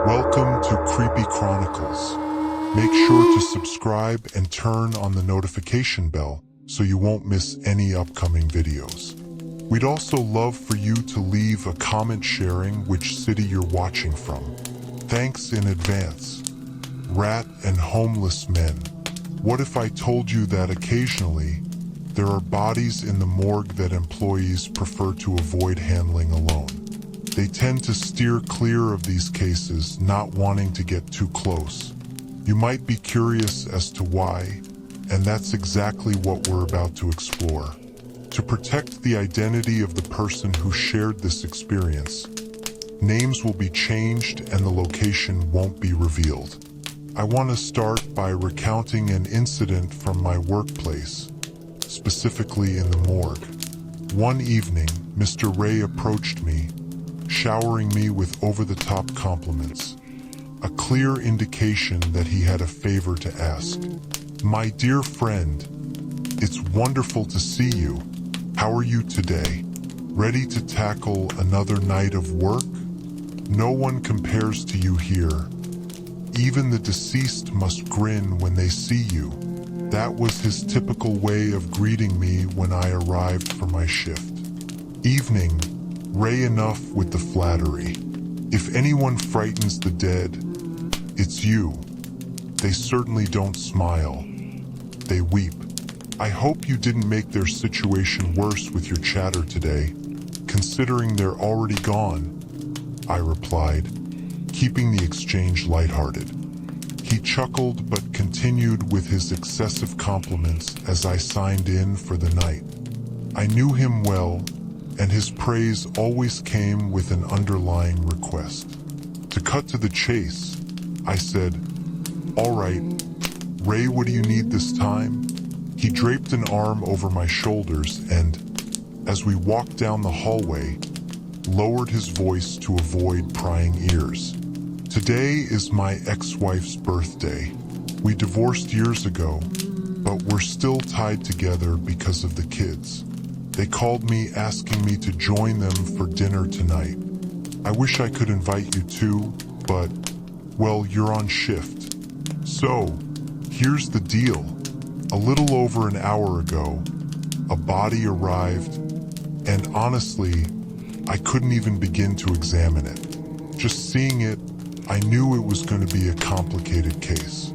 Welcome to Creepy Chronicles. Make sure to subscribe and turn on the notification bell so you won't miss any upcoming videos. We'd also love for you to leave a comment sharing which city you're watching from. Thanks in advance. Rat and homeless men. What if I told you that occasionally there are bodies in the morgue that employees prefer to avoid handling alone? They tend to steer clear of these cases, not wanting to get too close. You might be curious as to why, and that's exactly what we're about to explore. To protect the identity of the person who shared this experience, names will be changed and the location won't be revealed. I want to start by recounting an incident from my workplace, specifically in the morgue. One evening, Mr. Ray approached me, showering me with over-the-top compliments, a clear indication that he had a favor to ask. "My dear friend, it's wonderful to see you. How are you today? Ready to tackle another night of work? No one compares to you here. Even the deceased must grin when they see you." That was his typical way of greeting me when I arrived for my shift. Evening, Ray, enough with the flattery. If anyone frightens the dead, it's you. They certainly don't smile. They weep. I hope you didn't make their situation worse with your chatter today, considering they're already gone, I replied, keeping the exchange lighthearted. He chuckled but continued with his excessive compliments as I signed in for the night. I knew him well, and his praise always came with an underlying request. To cut to the chase, I said, "All right, Ray, what do you need this time?" He draped an arm over my shoulders and, as we walked down the hallway, lowered his voice to avoid prying ears. "Today is my ex-wife's birthday. We divorced years ago, but we're still tied together because of the kids. They called me asking me to join them for dinner tonight. I wish I could invite you too, but, well, you're on shift. So, here's the deal. A little over an hour ago, a body arrived, and honestly, I couldn't even begin to examine it. Just seeing it, I knew it was going to be a complicated case.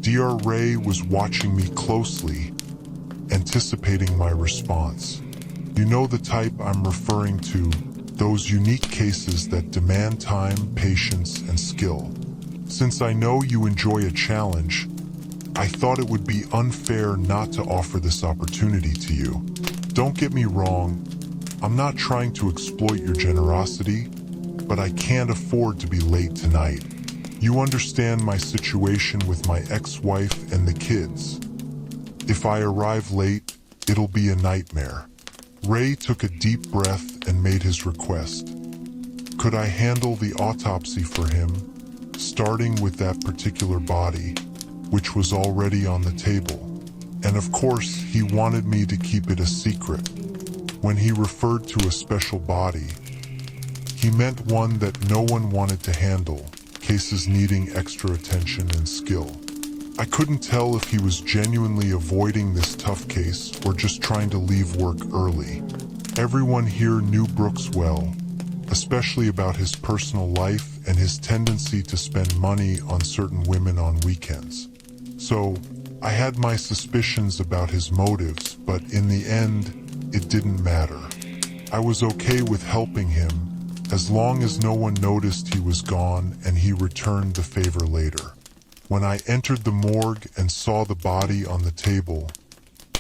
Dr. Ray was watching me closely, anticipating my response. You know the type I'm referring to, those unique cases that demand time, patience, and skill. Since I know you enjoy a challenge, I thought it would be unfair not to offer this opportunity to you. Don't get me wrong, I'm not trying to exploit your generosity, but I can't afford to be late tonight. You understand my situation with my ex-wife and the kids. If I arrive late, it'll be a nightmare." Ray took a deep breath and made his request. Could I handle the autopsy for him, starting with that particular body, which was already on the table? And of course, he wanted me to keep it a secret. When he referred to a special body, he meant one that no one wanted to handle, cases needing extra attention and skill. I couldn't tell if he was genuinely avoiding this tough case or just trying to leave work early. Everyone here knew Brooks well, especially about his personal life and his tendency to spend money on certain women on weekends. So, I had my suspicions about his motives, but in the end, it didn't matter. I was okay with helping him, as long as no one noticed he was gone and he returned the favor later. When I entered the morgue and saw the body on the table,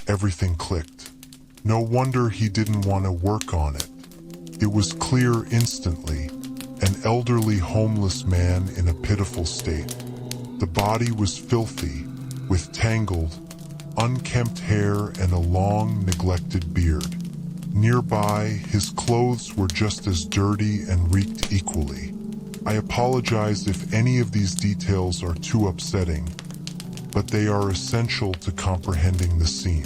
everything clicked. No wonder he didn't want to work on it. It was clear instantly, an elderly homeless man in a pitiful state. The body was filthy, with tangled, unkempt hair and a long, neglected beard. Nearby, his clothes were just as dirty and reeked equally. I apologize if any of these details are too upsetting, but they are essential to comprehending the scene.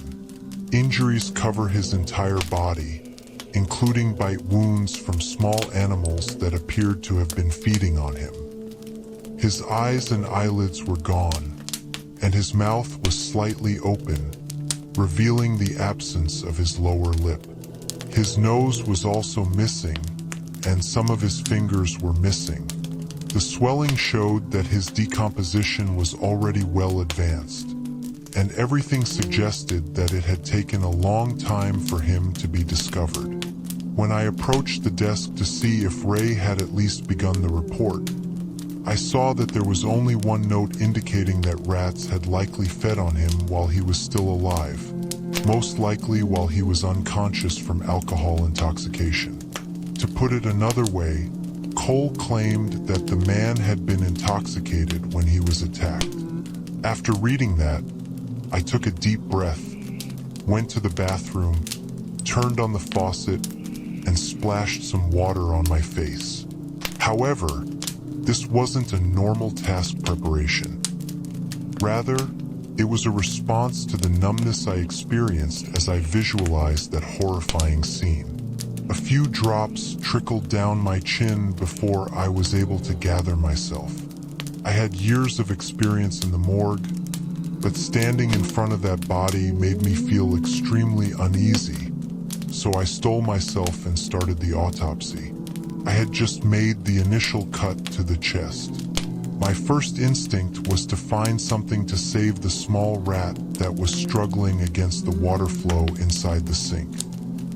Injuries cover his entire body, including bite wounds from small animals that appeared to have been feeding on him. His eyes and eyelids were gone, and his mouth was slightly open, revealing the absence of his lower lip. His nose was also missing, and some of his fingers were missing. The swelling showed that his decomposition was already well advanced, and everything suggested that it had taken a long time for him to be discovered. When I approached the desk to see if Ray had at least begun the report, I saw that there was only one note indicating that rats had likely fed on him while he was still alive, most likely while he was unconscious from alcohol intoxication. To put it another way, Cole claimed that the man had been intoxicated when he was attacked. After reading that, I took a deep breath, went to the bathroom, turned on the faucet, and splashed some water on my face. However, this wasn't a normal task preparation. Rather, it was a response to the numbness I experienced as I visualized that horrifying scene. A few drops trickled down my chin before I was able to gather myself. I had years of experience in the morgue, but standing in front of that body made me feel extremely uneasy, so I stole myself and started the autopsy. I had just made the initial cut to the chest. My first instinct was to find something to save the small rat that was struggling against the water flow inside the sink.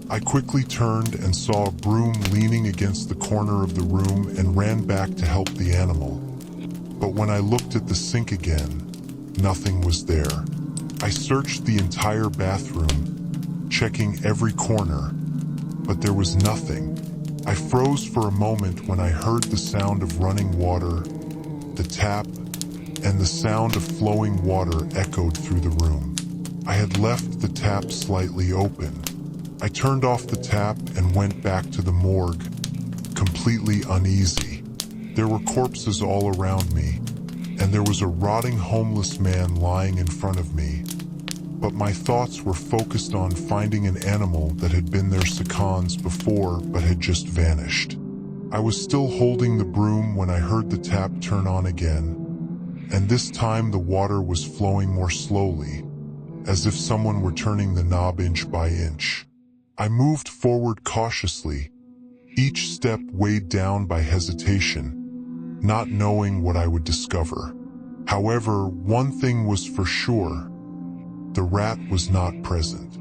I quickly turned and saw a broom leaning against the corner of the room and ran back to help the animal. But when I looked at the sink again, nothing was there. I searched the entire bathroom, checking every corner, but there was nothing. I froze for a moment when I heard the sound of running water, the tap, and the sound of flowing water echoed through the room. I had left the tap slightly open. I turned off the tap and went back to the morgue, completely uneasy. There were corpses all around me, and there was a rotting homeless man lying in front of me. But my thoughts were focused on finding an animal that had been their seconds before but had just vanished. I was still holding the broom when I heard the tap turn on again, and this time the water was flowing more slowly, as if someone were turning the knob inch by inch. I moved forward cautiously, each step weighed down by hesitation, not knowing what I would discover. However, one thing was for sure. The rat was not present.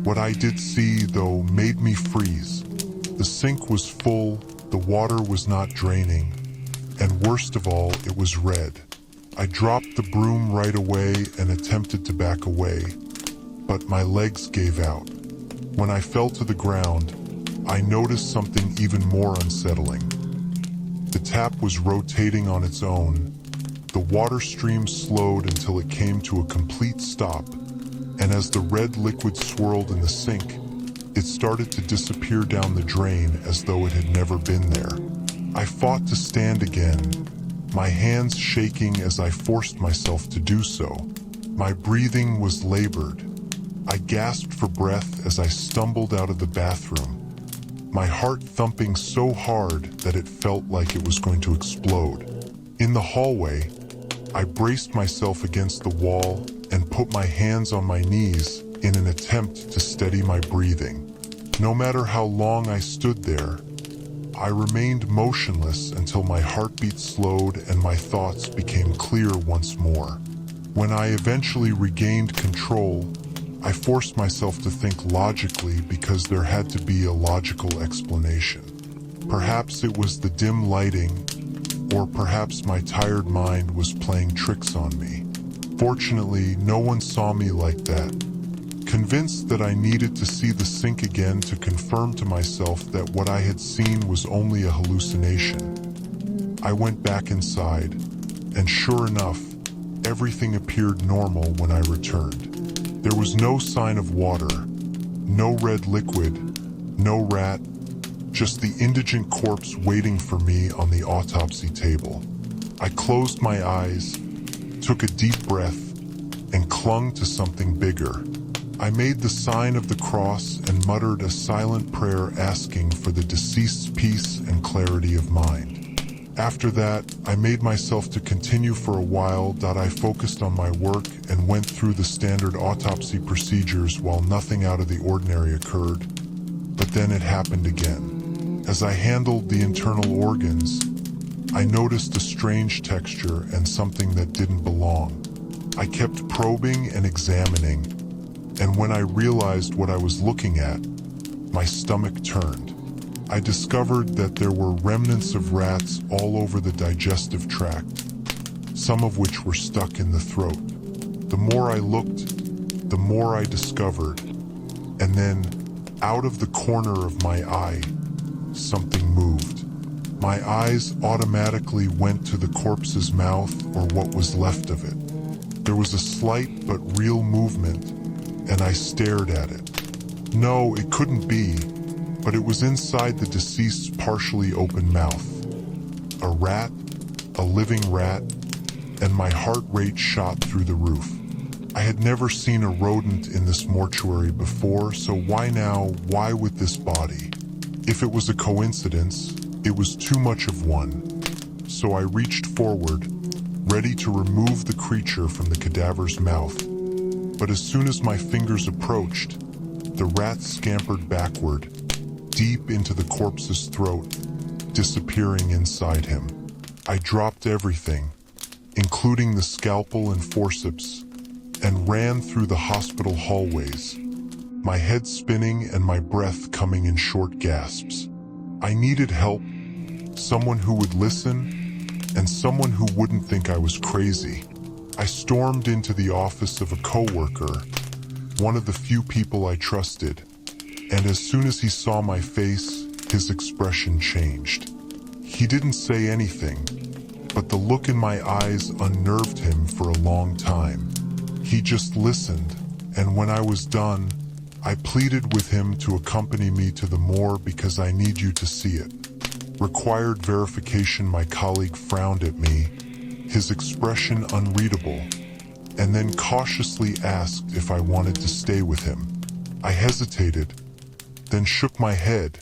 What I did see, though, made me freeze. The sink was full, the water was not draining, and worst of all, it was red. I dropped the broom right away and attempted to back away, but my legs gave out. When I fell to the ground, I noticed something even more unsettling. The tap was rotating on its own. The water stream slowed until it came to a complete stop, and as the red liquid swirled in the sink, it started to disappear down the drain as though it had never been there. I fought to stand again, my hands shaking as I forced myself to do so. My breathing was labored. I gasped for breath as I stumbled out of the bathroom, my heart thumping so hard that it felt like it was going to explode. In the hallway, I braced myself against the wall and put my hands on my knees in an attempt to steady my breathing. No matter how long I stood there, I remained motionless until my heartbeat slowed and my thoughts became clear once more. When I eventually regained control, I forced myself to think logically because there had to be a logical explanation. Perhaps it was the dim lighting, or perhaps my tired mind was playing tricks on me. Fortunately, no one saw me like that. Convinced that I needed to see the sink again to confirm to myself that what I had seen was only a hallucination, I went back inside, and sure enough, everything appeared normal when I returned. There was no sign of water, no red liquid, no rat, just the indigent corpse waiting for me on the autopsy table. I closed my eyes, took a deep breath, and clung to something bigger. I made the sign of the cross and muttered a silent prayer asking for the deceased's peace and clarity of mind. After that, I made myself to continue for a while. I focused on my work and went through the standard autopsy procedures while nothing out of the ordinary occurred. But then it happened again. As I handled the internal organs, I noticed a strange texture and something that didn't belong. I kept probing and examining, and when I realized what I was looking at, my stomach turned. I discovered that there were remnants of rats all over the digestive tract, some of which were stuck in the throat. The more I looked, the more I discovered, and then, out of the corner of my eye, something moved. My eyes automatically went to the corpse's mouth, or what was left of it. There was a slight but real movement, and I stared at it. No, it couldn't be, but it was inside the deceased's partially open mouth. A rat, a living rat, and my heart rate shot through the roof. I had never seen a rodent in this mortuary before, so why now, why with this body? If it was a coincidence, it was too much of one. So I reached forward, ready to remove the creature from the cadaver's mouth. But as soon as my fingers approached, the rat scampered backward, deep into the corpse's throat, disappearing inside him. I dropped everything, including the scalpel and forceps, and ran through the hospital hallways, my head spinning and my breath coming in short gasps. I needed help, someone who would listen, and someone who wouldn't think I was crazy. I stormed into the office of a coworker, one of the few people I trusted, and as soon as he saw my face, his expression changed. He didn't say anything, but the look in my eyes unnerved him for a long time. He just listened, and when I was done, I pleaded with him to accompany me to the morgue because I need you to see it. Required verification. My colleague frowned at me, his expression unreadable, and then cautiously asked if I wanted to stay with him. I hesitated, then shook my head.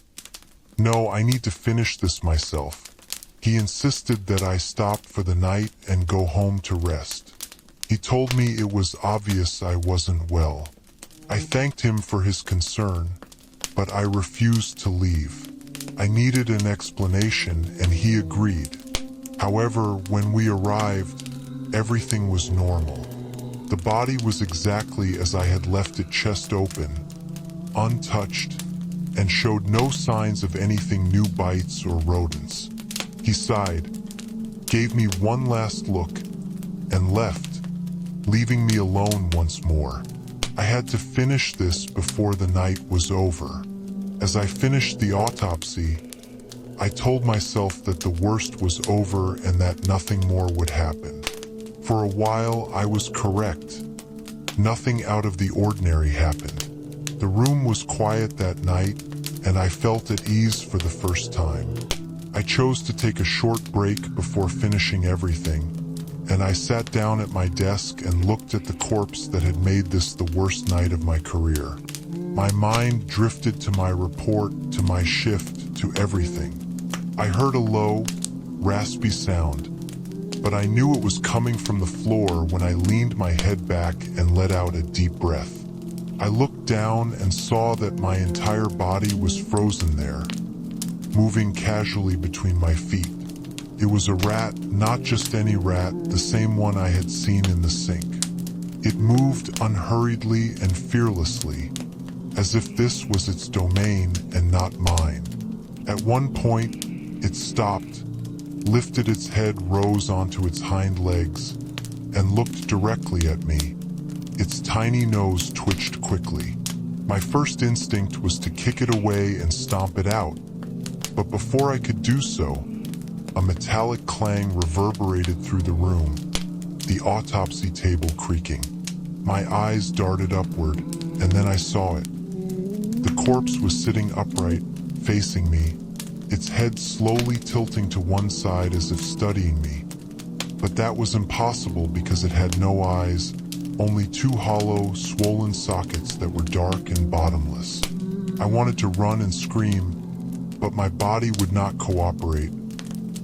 No, I need to finish this myself. He insisted that I stop for the night and go home to rest. He told me it was obvious I wasn't well. I thanked him for his concern, but I refused to leave. I needed an explanation, and he agreed. However, when we arrived, everything was normal. The body was exactly as I had left it, chest open, untouched, and showed no signs of anything new, bites or rodents. He sighed, gave me one last look, and left, leaving me alone once more. I had to finish this before the night was over. As I finished the autopsy, I told myself that the worst was over and that nothing more would happen. For a while, I was correct. Nothing out of the ordinary happened. The room was quiet that night, and I felt at ease for the first time. I chose to take a short break before finishing everything, and I sat down at my desk and looked at the corpse that had made this the worst night of my career. My mind drifted to my report, to my shift, to everything. I heard a low, raspy sound, but I knew it was coming from the floor when I leaned my head back and let out a deep breath. I looked down and saw that my entire body was frozen there, moving casually between my feet. It was a rat, not just any rat, the same one I had seen in the sink. It moved unhurriedly and fearlessly, as if this was its domain and not mine. At one point, it stopped, lifted its head, rose onto its hind legs, and looked directly at me. Its tiny nose twitched quickly. My first instinct was to kick it away and stomp it out, but before I could do so, a metallic clang reverberated through the room, the autopsy table creaking. My eyes darted upward, and then I saw it. The corpse was sitting upright, facing me, its head slowly tilting to one side as if studying me. But that was impossible because it had no eyes, only two hollow, swollen sockets that were dark and bottomless. I wanted to run and scream, but my body would not cooperate.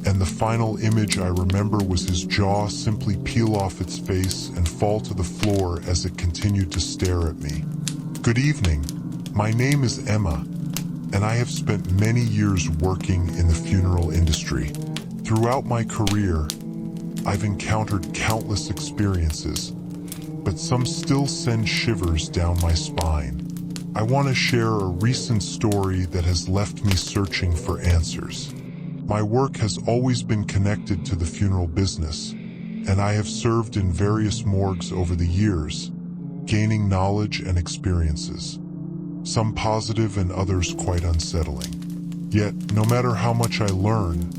and the final image I remember was his jaw simply peel off its face and fall to the floor as it continued to stare at me. Good evening. My name is Emma, and I have spent many years working in the funeral industry. Throughout my career, I've encountered countless experiences, but some still send shivers down my spine. I want to share a recent story that has left me searching for answers. My work has always been connected to the funeral business, and I have served in various morgues over the years, gaining knowledge and experiences, some positive and others quite unsettling. Yet, no matter how much I learn,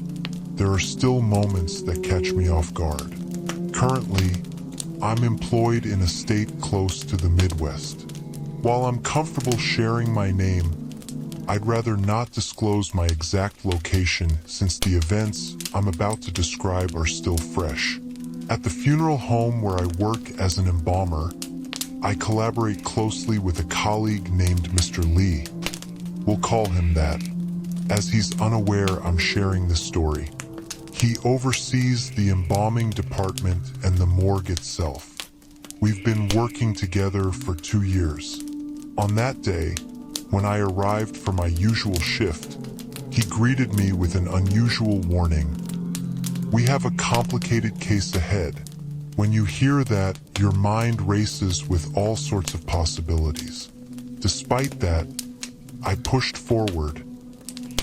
there are still moments that catch me off guard. Currently, I'm employed in a state close to the Midwest. While I'm comfortable sharing my name, I'd rather not disclose my exact location since the events I'm about to describe are still fresh. At the funeral home where I work as an embalmer, I collaborate closely with a colleague named Mr. Lee. We'll call him that, as he's unaware I'm sharing this story. He oversees the embalming department and the morgue itself. We've been working together for 2 years. On that day, when I arrived for my usual shift, he greeted me with an unusual warning. We have a complicated case ahead. When you hear that, your mind races with all sorts of possibilities. Despite that, I pushed forward,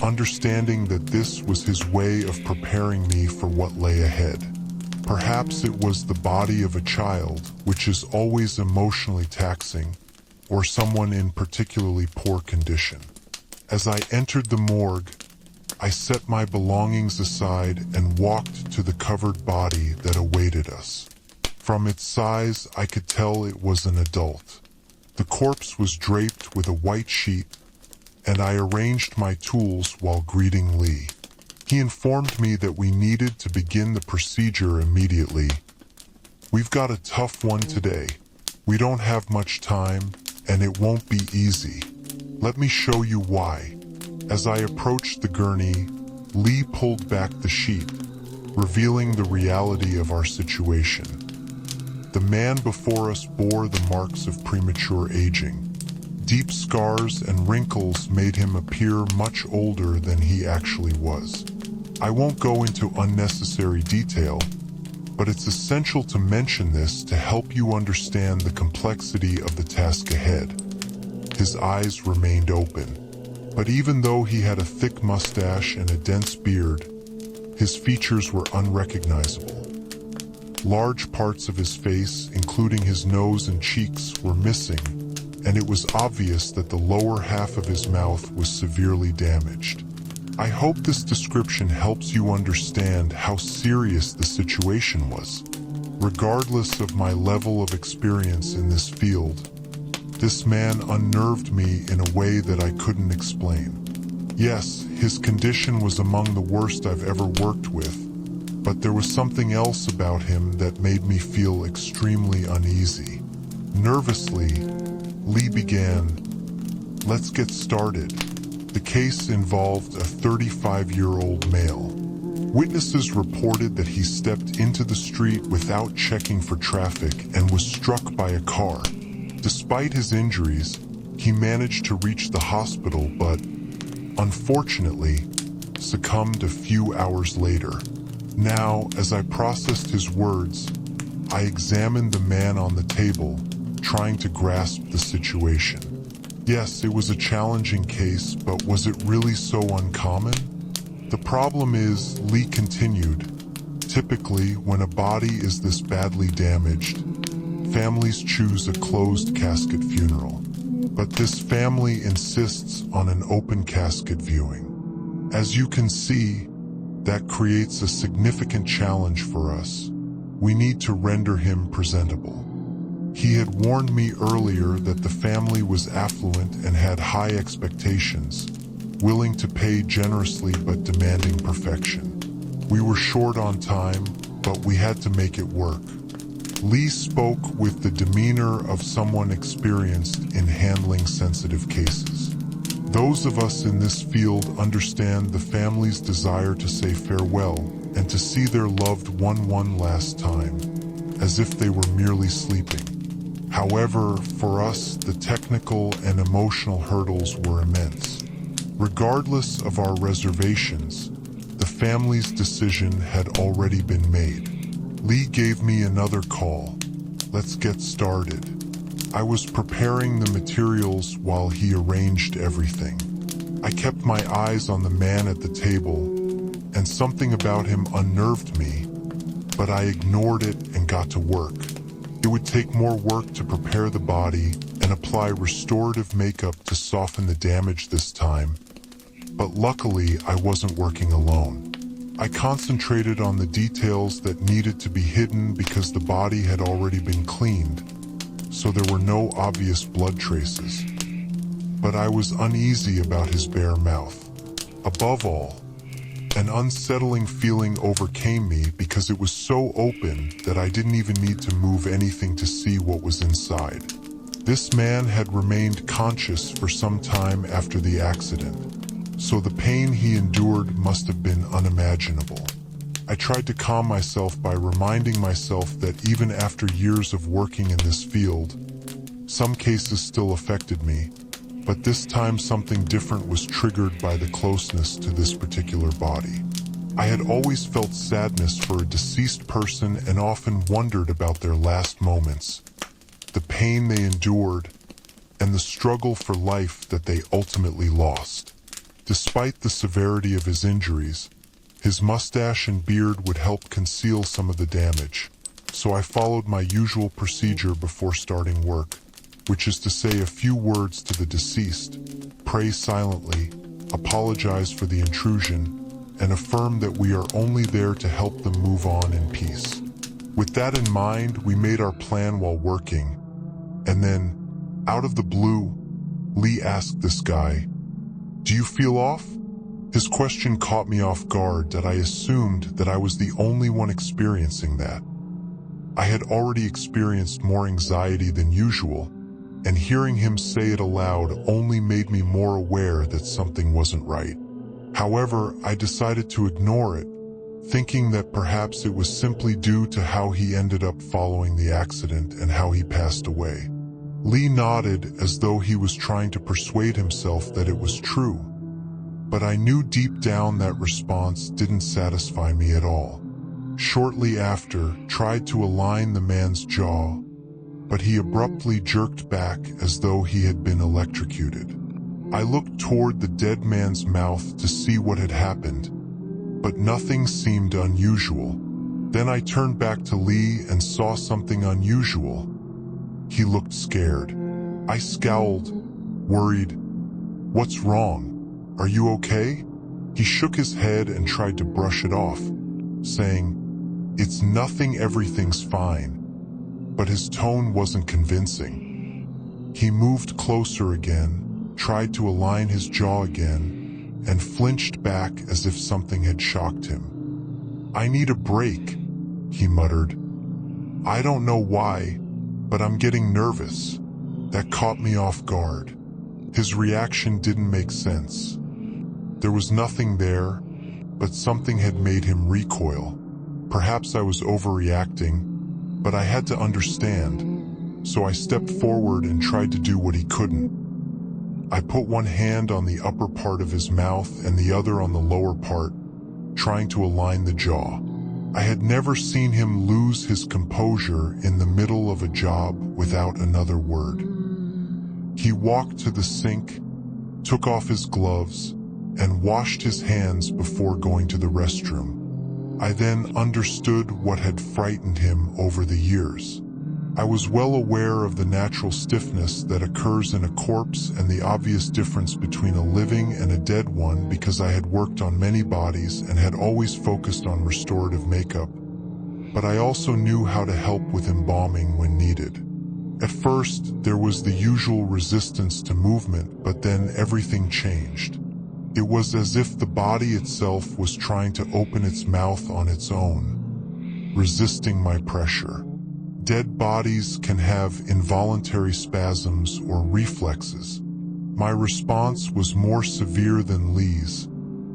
understanding that this was his way of preparing me for what lay ahead. Perhaps it was the body of a child, which is always emotionally taxing, or someone in particularly poor condition. As I entered the morgue, I set my belongings aside and walked to the covered body that awaited us. From its size, I could tell it was an adult. The corpse was draped with a white sheet, and I arranged my tools while greeting Lee. He informed me that we needed to begin the procedure immediately. We've got a tough one today. We don't have much time, and it won't be easy. Let me show you why. As I approached the gurney, Lee pulled back the sheet, revealing the reality of our situation. The man before us bore the marks of premature aging. Deep scars and wrinkles made him appear much older than he actually was. I won't go into unnecessary detail, but it's essential to mention this to help you understand the complexity of the task ahead. His eyes remained open, but even though he had a thick mustache and a dense beard, his features were unrecognizable. Large parts of his face, including his nose and cheeks, were missing, and it was obvious that the lower half of his mouth was severely damaged. I hope this description helps you understand how serious the situation was. Regardless of my level of experience in this field, this man unnerved me in a way that I couldn't explain. Yes, his condition was among the worst I've ever worked with, but there was something else about him that made me feel extremely uneasy. Nervously, Lee began, "Let's get started." The case involved a 35-year-old male. Witnesses reported that he stepped into the street without checking for traffic and was struck by a car. Despite his injuries, he managed to reach the hospital but, unfortunately, succumbed a few hours later. Now, as I processed his words, I examined the man on the table, trying to grasp the situation. Yes, it was a challenging case, but was it really so uncommon? The problem is, Lee continued, typically when a body is this badly damaged, families choose a closed casket funeral. But this family insists on an open casket viewing. As you can see, that creates a significant challenge for us. We need to render him presentable. He had warned me earlier that the family was affluent and had high expectations, willing to pay generously but demanding perfection. We were short on time, but we had to make it work. Lee spoke with the demeanor of someone experienced in handling sensitive cases. Those of us in this field understand the family's desire to say farewell, and to see their loved one last time, as if they were merely sleeping. However, for us, the technical and emotional hurdles were immense. Regardless of our reservations, the family's decision had already been made. Lee gave me another call. Let's get started. I was preparing the materials while he arranged everything. I kept my eyes on the man at the table, and something about him unnerved me, but I ignored it and got to work. It would take more work to prepare the body and apply restorative makeup to soften the damage this time, but luckily I wasn't working alone. I concentrated on the details that needed to be hidden because the body had already been cleaned, so there were no obvious blood traces. But I was uneasy about his bare mouth. Above all, an unsettling feeling overcame me because it was so open that I didn't even need to move anything to see what was inside. This man had remained conscious for some time after the accident, so the pain he endured must have been unimaginable. I tried to calm myself by reminding myself that even after years of working in this field, some cases still affected me, but this time something different was triggered by the closeness to this particular body. I had always felt sadness for a deceased person and often wondered about their last moments, the pain they endured, and the struggle for life that they ultimately lost. Despite the severity of his injuries, his mustache and beard would help conceal some of the damage, so I followed my usual procedure before starting work, which is to say a few words to the deceased, pray silently, apologize for the intrusion, and affirm that we are only there to help them move on in peace. With that in mind, we made our plan while working, and then, out of the blue, Lee asked this guy, "Do you feel off?" His question caught me off guard that I assumed that I was the only one experiencing that. I had already experienced more anxiety than usual, and hearing him say it aloud only made me more aware that something wasn't right. However, I decided to ignore it, thinking that perhaps it was simply due to how he ended up following the accident and how he passed away. Lee nodded as though he was trying to persuade himself that it was true, but I knew deep down that response didn't satisfy me at all. Shortly after, tried to align the man's jaw, but he abruptly jerked back as though he had been electrocuted. I looked toward the dead man's mouth to see what had happened, but nothing seemed unusual. Then I turned back to Lee and saw something unusual. He looked scared. I scowled, worried. "What's wrong? Are you okay?" He shook his head and tried to brush it off, saying, "It's nothing, everything's fine." But his tone wasn't convincing. He moved closer again, tried to align his jaw again, and flinched back as if something had shocked him. "I need a break," he muttered. "I don't know why, but I'm getting nervous." That caught me off guard. His reaction didn't make sense. There was nothing there, but something had made him recoil. Perhaps I was overreacting, but I had to understand, so I stepped forward and tried to do what he couldn't. I put one hand on the upper part of his mouth and the other on the lower part, trying to align the jaw. I had never seen him lose his composure in the middle of a job without another word. He walked to the sink, took off his gloves, and washed his hands before going to the restroom. I then understood what had frightened him over the years. I was well aware of the natural stiffness that occurs in a corpse and the obvious difference between a living and a dead one because I had worked on many bodies and had always focused on restorative makeup. But I also knew how to help with embalming when needed. At first, there was the usual resistance to movement, but then everything changed. It was as if the body itself was trying to open its mouth on its own, resisting my pressure. Dead bodies can have involuntary spasms or reflexes. My response was more severe than Lee's,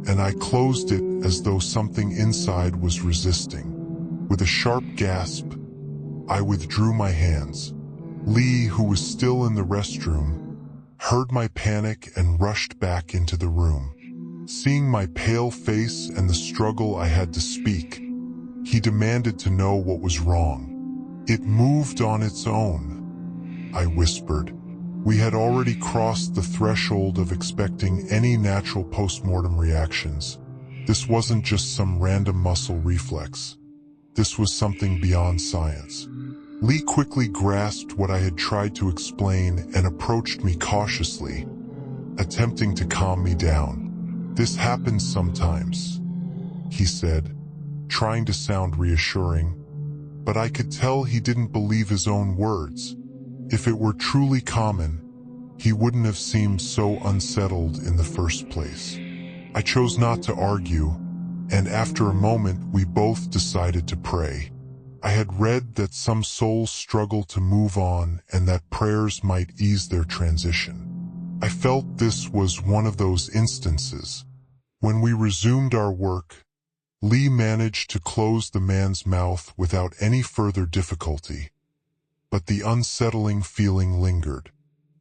and I closed it as though something inside was resisting. With a sharp gasp, I withdrew my hands. Lee, who was still in the restroom, heard my panic and rushed back into the room. Seeing my pale face and the struggle I had to speak, he demanded to know what was wrong. "It moved on its own," I whispered. We had already crossed the threshold of expecting any natural postmortem reactions. This wasn't just some random muscle reflex. This was something beyond science. Lee quickly grasped what I had tried to explain and approached me cautiously, attempting to calm me down. "This happens sometimes," he said, trying to sound reassuring, but I could tell he didn't believe his own words. If it were truly common, he wouldn't have seemed so unsettled in the first place. I chose not to argue, and after a moment we both decided to pray. I had read that some souls struggle to move on and that prayers might ease their transition. I felt this was one of those instances. When we resumed our work, Lee managed to close the man's mouth without any further difficulty, but the unsettling feeling lingered.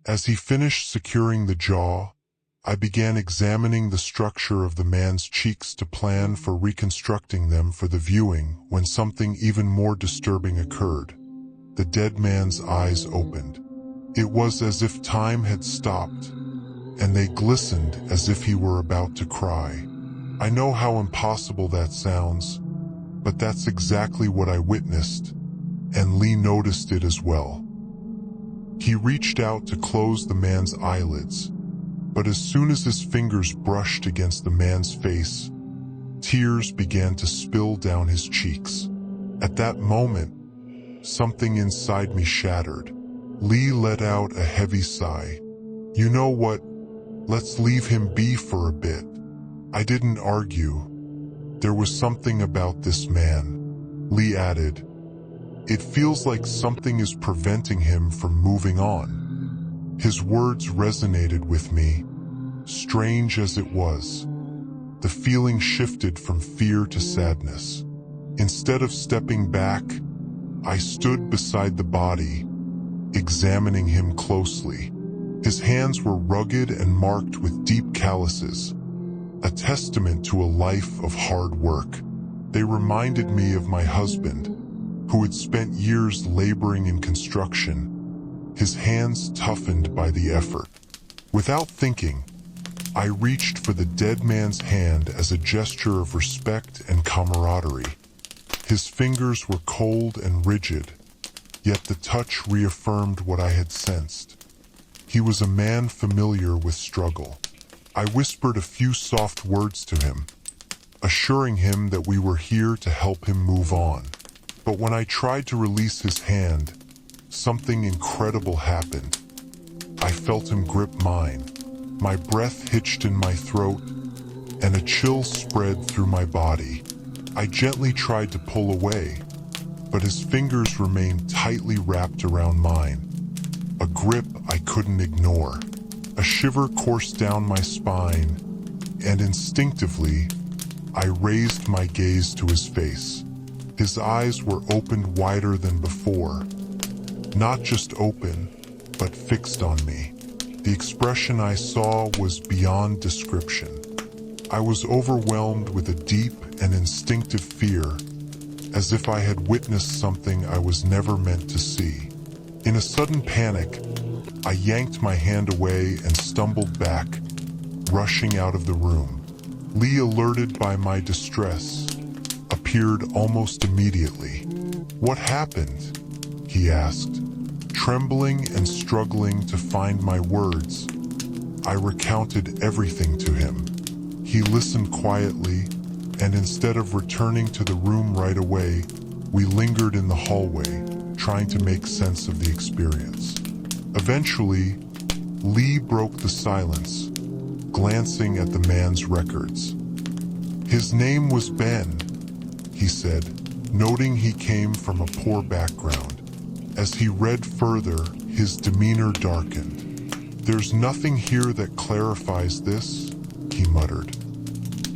As he finished securing the jaw, I began examining the structure of the man's cheeks to plan for reconstructing them for the viewing when something even more disturbing occurred. The dead man's eyes opened. It was as if time had stopped, and they glistened as if he were about to cry. I know how impossible that sounds, but that's exactly what I witnessed, and Lee noticed it as well. He reached out to close the man's eyelids, but as soon as his fingers brushed against the man's face, tears began to spill down his cheeks. At that moment, something inside me shattered. Lee let out a heavy sigh. "You know what? Let's leave him be for a bit." I didn't argue. "There was something about this man," Lee added. "It feels like something is preventing him from moving on." His words resonated with me, strange as it was. The feeling shifted from fear to sadness. Instead of stepping back, I stood beside the body, examining him closely. His hands were rugged and marked with deep calluses, a testament to a life of hard work. They reminded me of my husband, who had spent years laboring in construction, his hands toughened by the effort. Without thinking, I reached for the dead man's hand as a gesture of respect and camaraderie. His fingers were cold and rigid, yet the touch reaffirmed what I had sensed. He was a man familiar with struggle. I whispered a few soft words to him, assuring him that we were here to help him move on. But when I tried to release his hand, something incredible happened. I felt him grip mine. My breath hitched in my throat, and a chill spread through my body. I gently tried to pull away, but his fingers remained tightly wrapped around mine, a grip I couldn't ignore. A shiver coursed down my spine, and instinctively, I raised my gaze to his face. His eyes were opened wider than before, not just open, but fixed on me. The expression I saw was beyond description. I was overwhelmed with a deep and instinctive fear, as if I had witnessed something I was never meant to see. In a sudden panic, I yanked my hand away and stumbled back, rushing out of the room. Lee, alerted by my distress, appeared almost immediately. "What happened?" he asked. Trembling and struggling to find my words, I recounted everything to him. He listened quietly, and instead of returning to the room right away, we lingered in the hallway, trying to make sense of the experience. Eventually, Lee broke the silence, glancing at the man's records. "His name was Ben," he said, noting he came from a poor background. As he read further, his demeanor darkened. "There's nothing here that clarifies this," he muttered.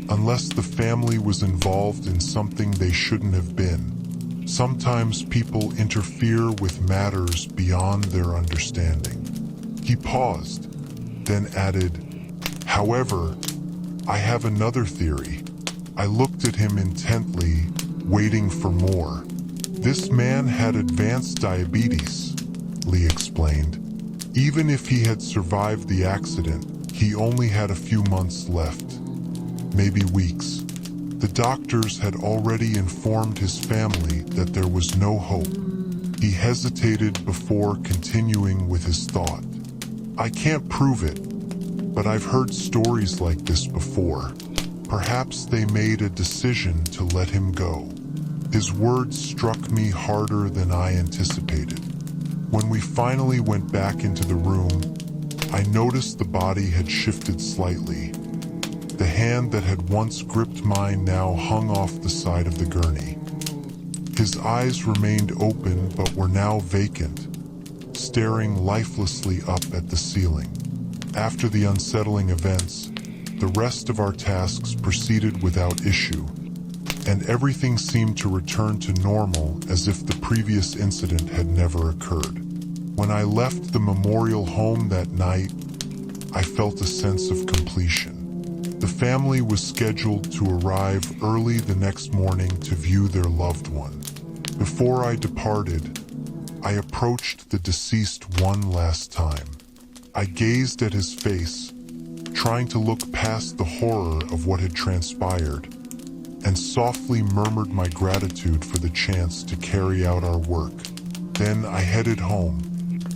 unless the family was involved in something they shouldn't have been. Sometimes people interfere with matters beyond their understanding. He paused, then added, "However, I have another theory." I looked at him intently, waiting for more. "This man had advanced diabetes," Lee explained. "Even if he had survived the accident, he only had a few months left. Maybe weeks." The doctors had already informed his family that there was no hope. He hesitated before continuing with his thought. "I can't prove it, but I've heard stories like this before. Perhaps they made a decision to let him go." His words struck me harder than I anticipated. When we finally went back into the room, I noticed the body had shifted slightly. The hand that had once gripped mine now hung off the side of the gurney. His eyes remained open but were now vacant, staring lifelessly up at the ceiling. After the unsettling events, the rest of our tasks proceeded without issue, and everything seemed to return to normal as if the previous incident had never occurred. When I left the memorial home that night, I felt a sense of completion. The family was scheduled to arrive early the next morning to view their loved one. Before I departed, I approached the deceased one last time. I gazed at his face, trying to look past the horror of what had transpired, and softly murmured my gratitude for the chance to carry out our work. Then I headed home.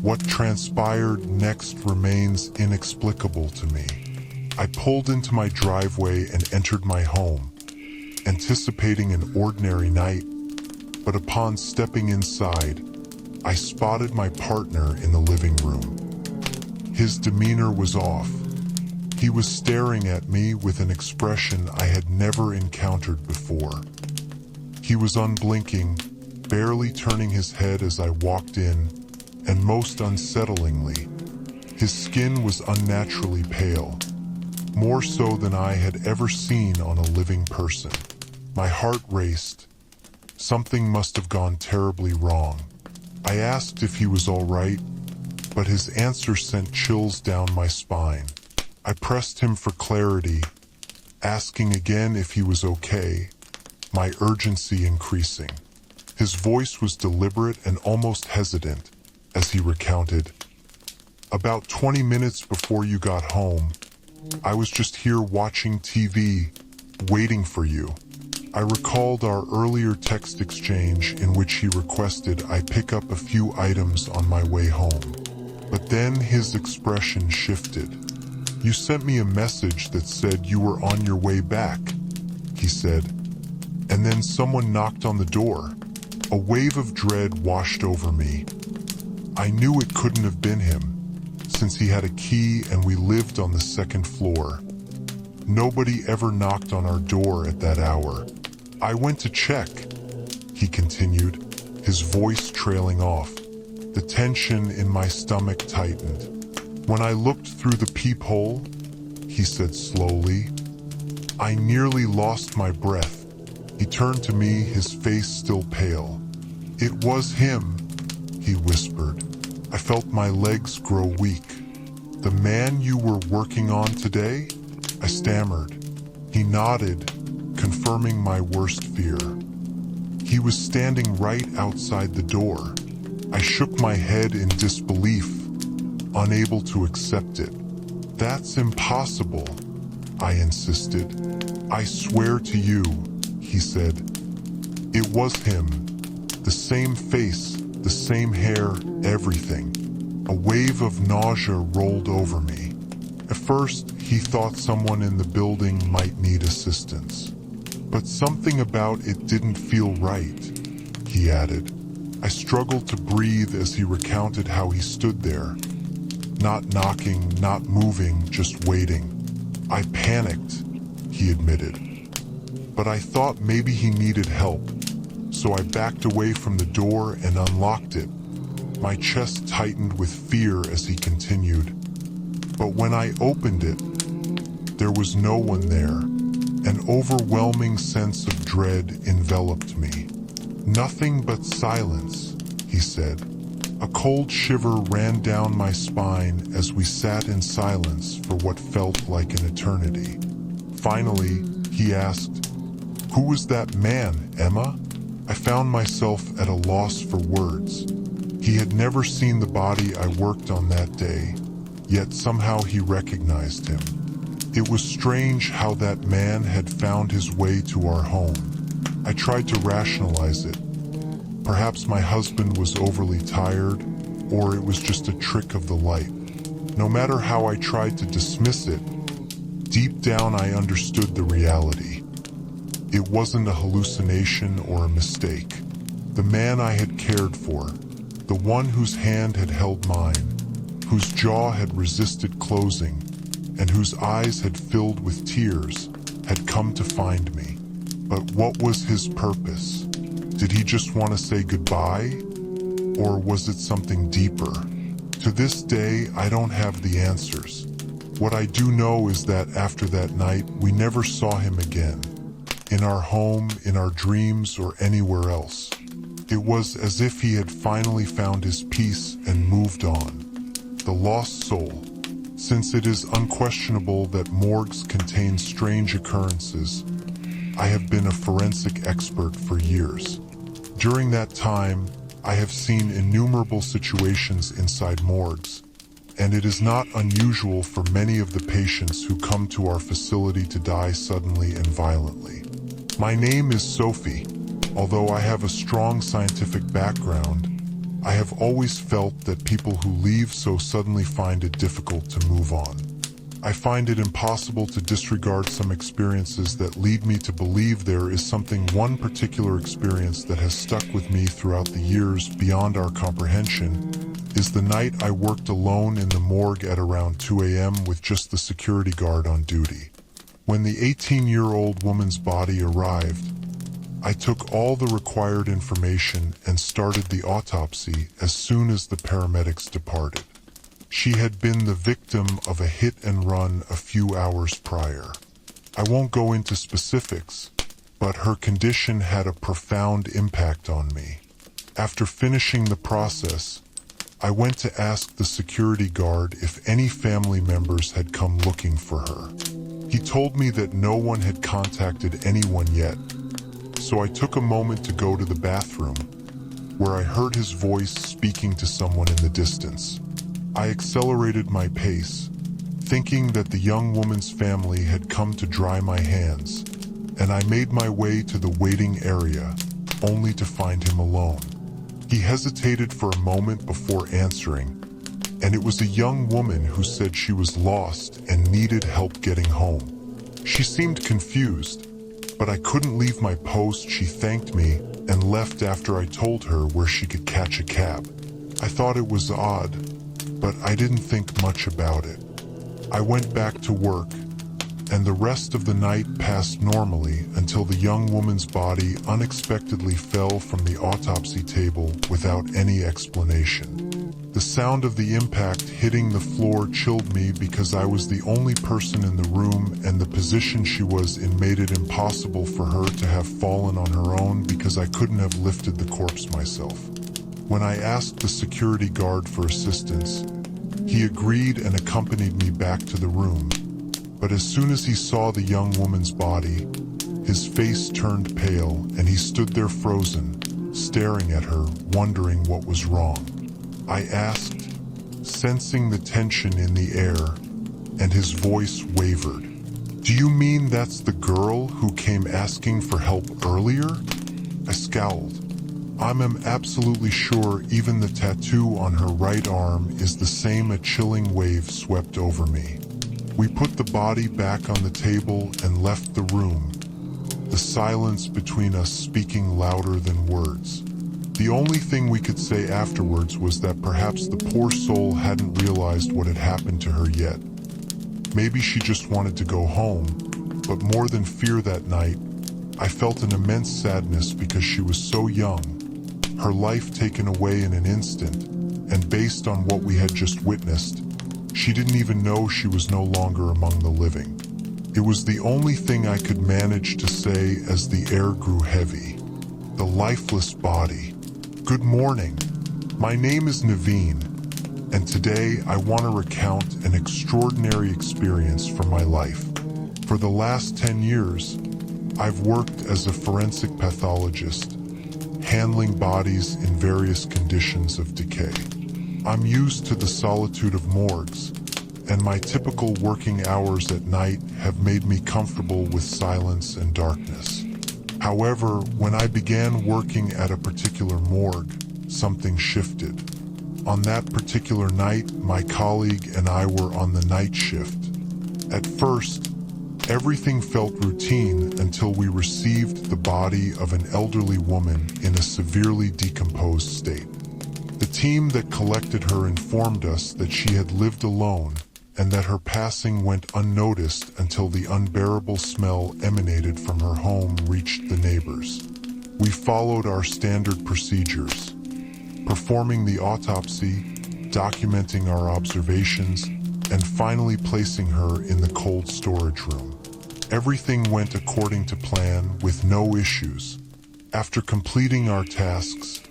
What transpired next remains inexplicable to me. I pulled into my driveway and entered my home, anticipating an ordinary night, but upon stepping inside, I spotted my partner in the living room. His demeanor was off. He was staring at me with an expression I had never encountered before. He was unblinking, barely turning his head as I walked in, and most unsettlingly, his skin was unnaturally pale, more so than I had ever seen on a living person. My heart raced. Something must have gone terribly wrong. I asked if he was all right, but his answer sent chills down my spine. I pressed him for clarity, asking again if he was okay, my urgency increasing. His voice was deliberate and almost hesitant as he recounted, "About 20 minutes before you got home, I was just here watching TV, waiting for you." I recalled our earlier text exchange in which he requested I pick up a few items on my way home. But then his expression shifted. "You sent me a message that said you were on your way back," he said. And then someone knocked on the door. A wave of dread washed over me. I knew it couldn't have been him, since he had a key and we lived on the second floor. Nobody ever knocked on our door at that hour. "I went to check," he continued, his voice trailing off. The tension in my stomach tightened. "When I looked through the peephole," he said slowly, "I nearly lost my breath." He turned to me, his face still pale. "It was him," he whispered. I felt my legs grow weak. "The man you were working on today?" I stammered. He nodded, confirming my worst fear. He was standing right outside the door. I shook my head in disbelief, unable to accept it. "That's impossible," I insisted. "I swear to you," he said. It was him. The same face, the same hair, everything. A wave of nausea rolled over me. At first, he thought someone in the building might need assistance. But something about it didn't feel right, he added. I struggled to breathe as he recounted how he stood there. Not knocking, not moving, just waiting. I panicked, he admitted. But I thought maybe he needed help, so I backed away from the door and unlocked it. My chest tightened with fear as he continued. But when I opened it, there was no one there. An overwhelming sense of dread enveloped me. "Nothing but silence," he said. A cold shiver ran down my spine as we sat in silence for what felt like an eternity. Finally, he asked, "Who was that man, Emma?" I found myself at a loss for words. He had never seen the body I worked on that day, yet somehow he recognized him. It was strange how that man had found his way to our home. I tried to rationalize it. Perhaps my husband was overly tired, or it was just a trick of the light. No matter how I tried to dismiss it, deep down I understood the reality. It wasn't a hallucination or a mistake. The man I had cared for, the one whose hand had held mine, whose jaw had resisted closing, and whose eyes had filled with tears, had come to find me. But what was his purpose? Did he just want to say goodbye? Or was it something deeper? To this day, I don't have the answers. What I do know is that after that night, we never saw him again. In our home, in our dreams, or anywhere else. It was as if he had finally found his peace and moved on. The lost soul. Since it is unquestionable that morgues contain strange occurrences, I have been a forensic expert for years. During that time, I have seen innumerable situations inside morgues, and it is not unusual for many of the patients who come to our facility to die suddenly and violently. My name is Sophie. Although I have a strong scientific background, I have always felt that people who leave so suddenly find it difficult to move on. I find it impossible to disregard some experiences that lead me to believe there is one particular experience that has stuck with me throughout the years beyond our comprehension, is the night I worked alone in the morgue at around 2 a.m. with just the security guard on duty. When the 18-year-old woman's body arrived, I took all the required information and started the autopsy as soon as the paramedics departed. She had been the victim of a hit and run a few hours prior. I won't go into specifics, but her condition had a profound impact on me. After finishing the process, I went to ask the security guard if any family members had come looking for her. He told me that no one had contacted anyone yet, so I took a moment to go to the bathroom, where I heard his voice speaking to someone in the distance. I accelerated my pace, thinking that the young woman's family had come to dry my hands, and I made my way to the waiting area, only to find him alone. He hesitated for a moment before answering, and it was a young woman who said she was lost and needed help getting home. She seemed confused, but I couldn't leave my post. She thanked me and left after I told her where she could catch a cab. I thought it was odd, but I didn't think much about it. I went back to work, and the rest of the night passed normally until the young woman's body unexpectedly fell from the autopsy table without any explanation. The sound of the impact hitting the floor chilled me because I was the only person in the room, and the position she was in made it impossible for her to have fallen on her own because I couldn't have lifted the corpse myself. When I asked the security guard for assistance, he agreed and accompanied me back to the room. But as soon as he saw the young woman's body, his face turned pale and he stood there frozen, staring at her, wondering what was wrong. I asked, sensing the tension in the air, and his voice wavered. "Do you mean that's the girl who came asking for help earlier?" I scowled. I'm absolutely sure even the tattoo on her right arm is the same. A chilling wave swept over me. We put the body back on the table and left the room, the silence between us speaking louder than words. The only thing we could say afterwards was that perhaps the poor soul hadn't realized what had happened to her yet. Maybe she just wanted to go home, but more than fear that night, I felt an immense sadness because she was so young, her life taken away in an instant, and based on what we had just witnessed, she didn't even know she was no longer among the living. It was the only thing I could manage to say as the air grew heavy. The lifeless body. Good morning. My name is Naveen, and today I want to recount an extraordinary experience from my life. For the last 10 years, I've worked as a forensic pathologist, handling bodies in various conditions of decay. I'm used to the solitude of morgues, and my typical working hours at night have made me comfortable with silence and darkness. However, when I began working at a particular morgue, something shifted. On that particular night, my colleague and I were on the night shift. At first, everything felt routine until we received the body of an elderly woman in a severely decomposed state. The team that collected her informed us that she had lived alone and that her passing went unnoticed until the unbearable smell emanated from her home reached the neighbors. We followed our standard procedures, performing the autopsy, documenting our observations, and finally placing her in the cold storage room. Everything went according to plan with no issues. After completing our tasks,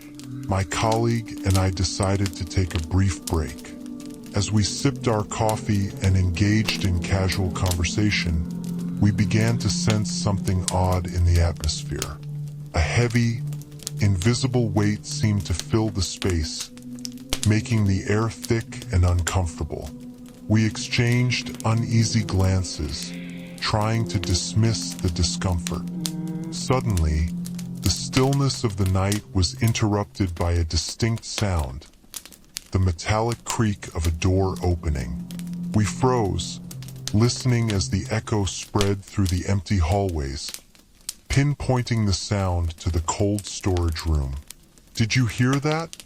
my colleague and I decided to take a brief break. As we sipped our coffee and engaged in casual conversation, we began to sense something odd in the atmosphere. A heavy, invisible weight seemed to fill the space, making the air thick and uncomfortable. We exchanged uneasy glances, trying to dismiss the discomfort. Suddenly, the stillness of the night was interrupted by a distinct sound, the metallic creak of a door opening. We froze, listening as the echo spread through the empty hallways, pinpointing the sound to the cold storage room. "Did you hear that?"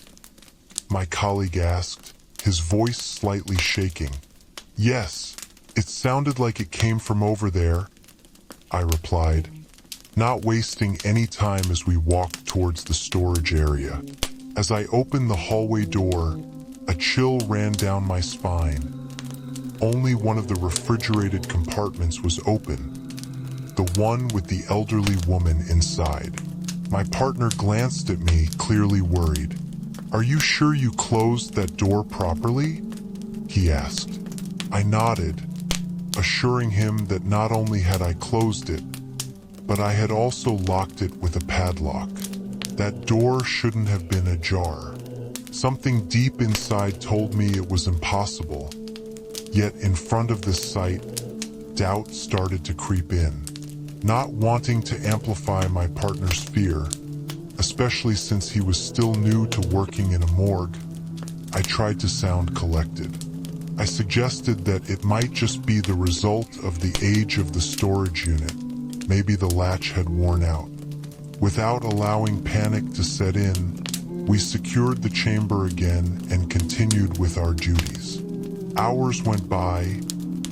my colleague asked, his voice slightly shaking. "Yes, it sounded like it came from over there," I replied, not wasting any time as we walked towards the storage area. As I opened the hallway door, a chill ran down my spine. Only one of the refrigerated compartments was open, the one with the elderly woman inside. My partner glanced at me, clearly worried. "Are you sure you closed that door properly?" he asked. I nodded, assuring him that not only had I closed it, but I had also locked it with a padlock. That door shouldn't have been ajar. Something deep inside told me it was impossible. Yet in front of this sight, doubt started to creep in. Not wanting to amplify my partner's fear, especially since he was still new to working in a morgue, I tried to sound collected. I suggested that it might just be the result of the age of the storage unit. Maybe the latch had worn out. Without allowing panic to set in, we secured the chamber again and continued with our duties. Hours went by,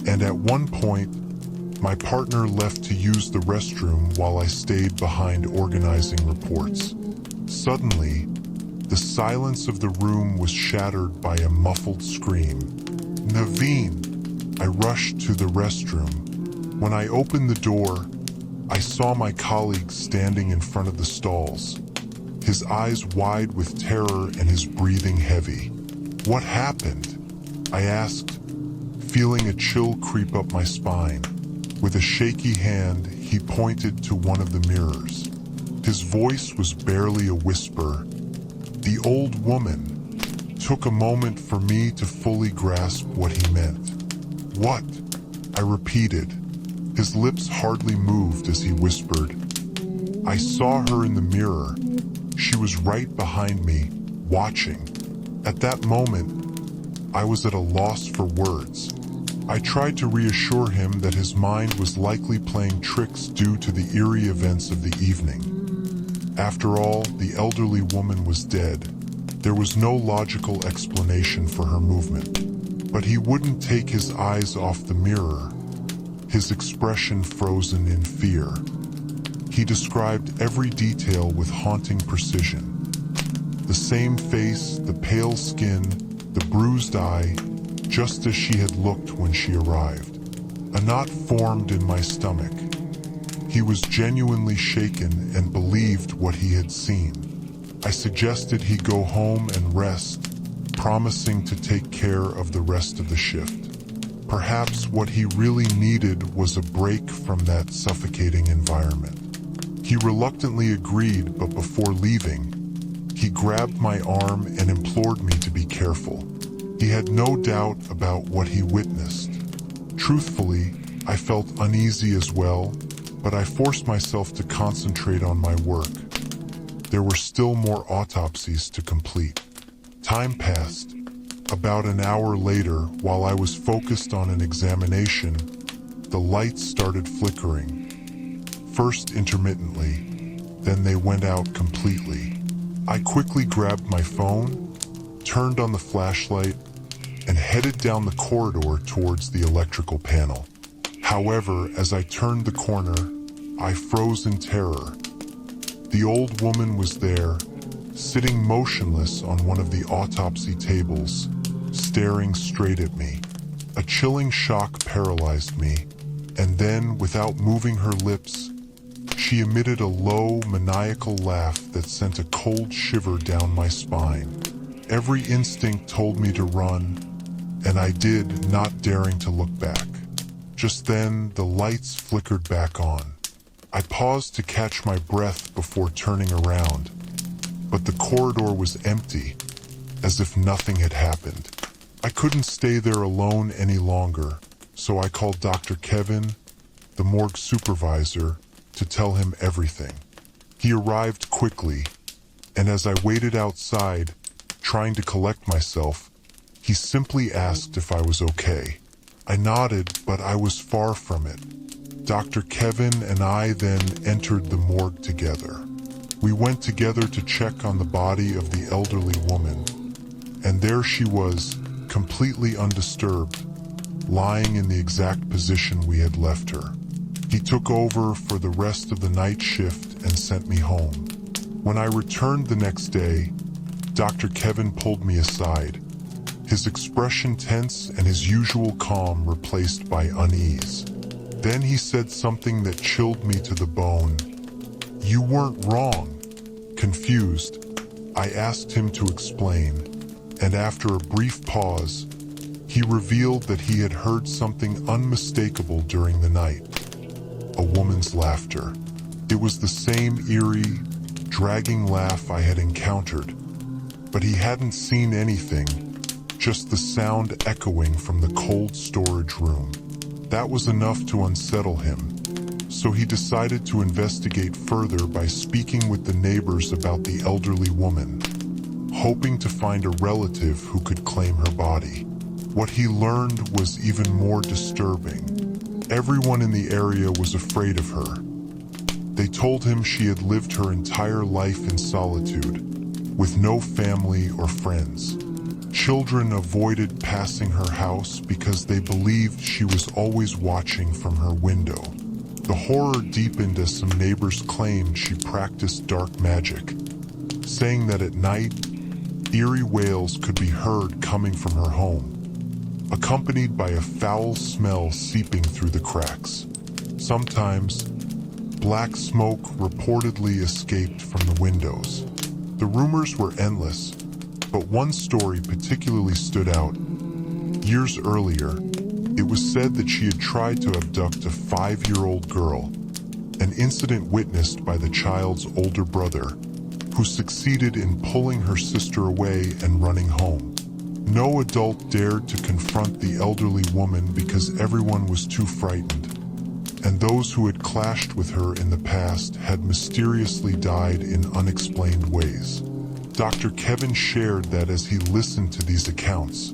and at one point, my partner left to use the restroom while I stayed behind organizing reports. Suddenly, the silence of the room was shattered by a muffled scream. "Naveen!" I rushed to the restroom. When I opened the door, I saw my colleague standing in front of the stalls, his eyes wide with terror and his breathing heavy. "What happened?" I asked, feeling a chill creep up my spine. With a shaky hand, he pointed to one of the mirrors. His voice was barely a whisper. "The old woman." Took a moment for me to fully grasp what he meant. "What?" I repeated. His lips hardly moved as he whispered. "I saw her in the mirror. She was right behind me, watching." At that moment, I was at a loss for words. I tried to reassure him that his mind was likely playing tricks due to the eerie events of the evening. After all, the elderly woman was dead. There was no logical explanation for her movement. But he wouldn't take his eyes off the mirror, his expression frozen in fear. He described every detail with haunting precision. The same face, the pale skin, the bruised eye, just as she had looked when she arrived. A knot formed in my stomach. He was genuinely shaken and believed what he had seen. I suggested he go home and rest, promising to take care of the rest of the shift. Perhaps what he really needed was a break from that suffocating environment. He reluctantly agreed, but before leaving, he grabbed my arm and implored me to be careful. He had no doubt about what he witnessed. Truthfully, I felt uneasy as well, but I forced myself to concentrate on my work. There were still more autopsies to complete. Time passed. About an hour later, while I was focused on an examination, the lights started flickering. First intermittently, then they went out completely. I quickly grabbed my phone, turned on the flashlight, and headed down the corridor towards the electrical panel. However, as I turned the corner, I froze in terror. The old woman was there, sitting motionless on one of the autopsy tables, staring straight at me. A chilling shock paralyzed me, and then, without moving her lips, she emitted a low, maniacal laugh that sent a cold shiver down my spine. Every instinct told me to run, and I did, not daring to look back. Just then, the lights flickered back on. I paused to catch my breath before turning around, but the corridor was empty, as if nothing had happened. I couldn't stay there alone any longer, so I called Dr. Kevin, the morgue supervisor, to tell him everything. He arrived quickly, and as I waited outside, trying to collect myself, he simply asked if I was okay. I nodded, but I was far from it. Dr. Kevin and I then entered the morgue together. We went together to check on the body of the elderly woman, and there she was, completely undisturbed, lying in the exact position we had left her. He took over for the rest of the night shift and sent me home. When I returned the next day, Dr. Kevin pulled me aside, his expression tense and his usual calm replaced by unease. Then he said something that chilled me to the bone. "You weren't wrong." Confused, I asked him to explain, and after a brief pause, he revealed that he had heard something unmistakable during the night. A woman's laughter. It was the same eerie, dragging laugh I had encountered, but he hadn't seen anything, just the sound echoing from the cold storage room. That was enough to unsettle him, so he decided to investigate further by speaking with the neighbors about the elderly woman, hoping to find a relative who could claim her body. What he learned was even more disturbing. Everyone in the area was afraid of her. They told him she had lived her entire life in solitude, with no family or friends. Children avoided passing her house because they believed she was always watching from her window. The horror deepened as some neighbors claimed she practiced dark magic, saying that at night, eerie wails could be heard coming from her home, accompanied by a foul smell seeping through the cracks. Sometimes, black smoke reportedly escaped from the windows. The rumors were endless, but one story particularly stood out. Years earlier, it was said that she had tried to abduct a 5-year-old girl, an incident witnessed by the child's older brother, who succeeded in pulling her sister away and running home. No adult dared to confront the elderly woman because everyone was too frightened, and those who had clashed with her in the past had mysteriously died in unexplained ways. Dr. Kevin shared that as he listened to these accounts,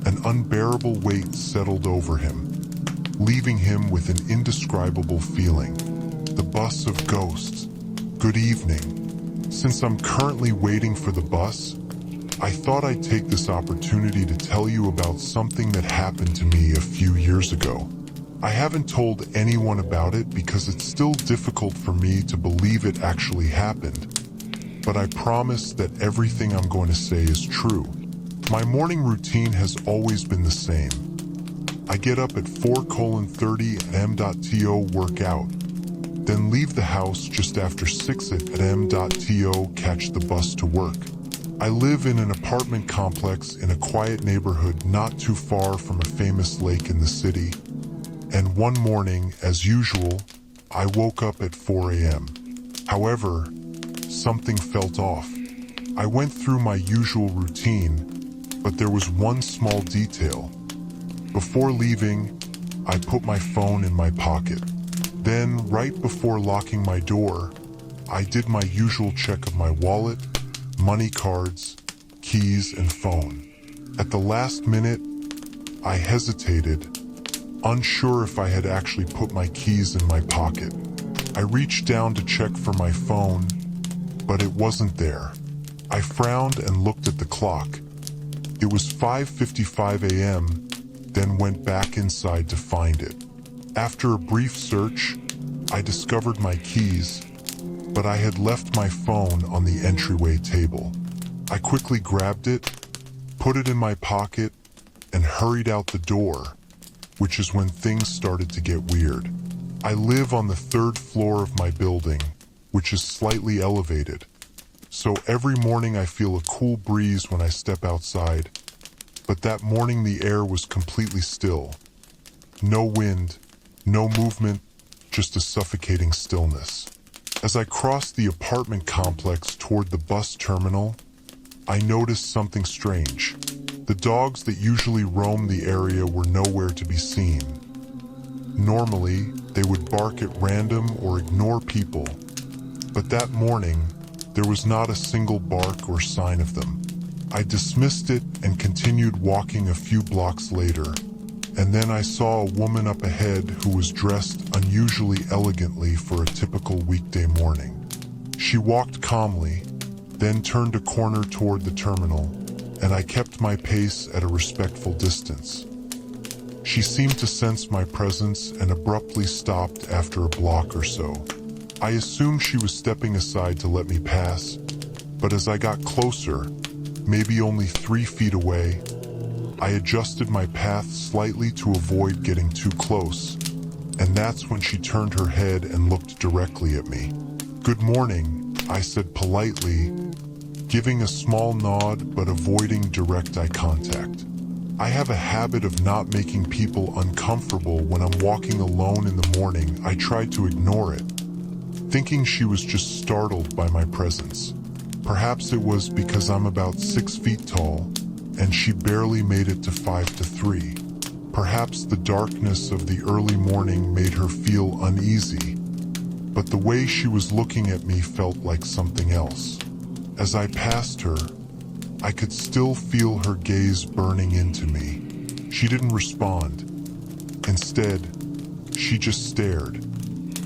an unbearable weight settled over him, leaving him with an indescribable feeling. The bus of ghosts. Good evening. Since I'm currently waiting for the bus, I thought I'd take this opportunity to tell you about something that happened to me a few years ago. I haven't told anyone about it because it's still difficult for me to believe it actually happened, but I promise that everything I'm going to say is true. My morning routine has always been the same. I get up at 4:30 am.to work out, then leave the house just after 6 at am.to catch the bus to work. I live in an apartment complex in a quiet neighborhood not too far from a famous lake in the city. And one morning, as usual, I woke up at 4 a.m. However, something felt off. I went through my usual routine, but there was one small detail. Before leaving, I put my phone in my pocket. Then, right before locking my door, I did my usual check of my wallet, money cards, keys, and phone. At the last minute, I hesitated, unsure if I had actually put my keys in my pocket. I reached down to check for my phone, but it wasn't there. I frowned and looked at the clock. It was 5:55 a.m., then went back inside to find it. After a brief search, I discovered my keys, but I had left my phone on the entryway table. I quickly grabbed it, put it in my pocket, and hurried out the door, which is when things started to get weird. I live on the 3rd floor of my building, which is slightly elevated. So every morning I feel a cool breeze when I step outside, but that morning the air was completely still. No wind, no movement, just a suffocating stillness. As I crossed the apartment complex toward the bus terminal, I noticed something strange. The dogs that usually roam the area were nowhere to be seen. Normally, they would bark at random or ignore people, but that morning, there was not a single bark or sign of them. I dismissed it and continued walking a few blocks later, and then I saw a woman up ahead who was dressed unusually elegantly for a typical weekday morning. She walked calmly, then turned a corner toward the terminal, and I kept my pace at a respectful distance. She seemed to sense my presence and abruptly stopped after a block or so. I assumed she was stepping aside to let me pass, but as I got closer, maybe only 3 feet away, I adjusted my path slightly to avoid getting too close, and that's when she turned her head and looked directly at me. "Good morning," I said politely, giving a small nod but avoiding direct eye contact. I have a habit of not making people uncomfortable when I'm walking alone in the morning. I tried to ignore it, thinking she was just startled by my presence. Perhaps it was because I'm about 6 feet tall, and she barely made it to 5 to 3. Perhaps the darkness of the early morning made her feel uneasy, but the way she was looking at me felt like something else. As I passed her, I could still feel her gaze burning into me. She didn't respond. Instead, she just stared.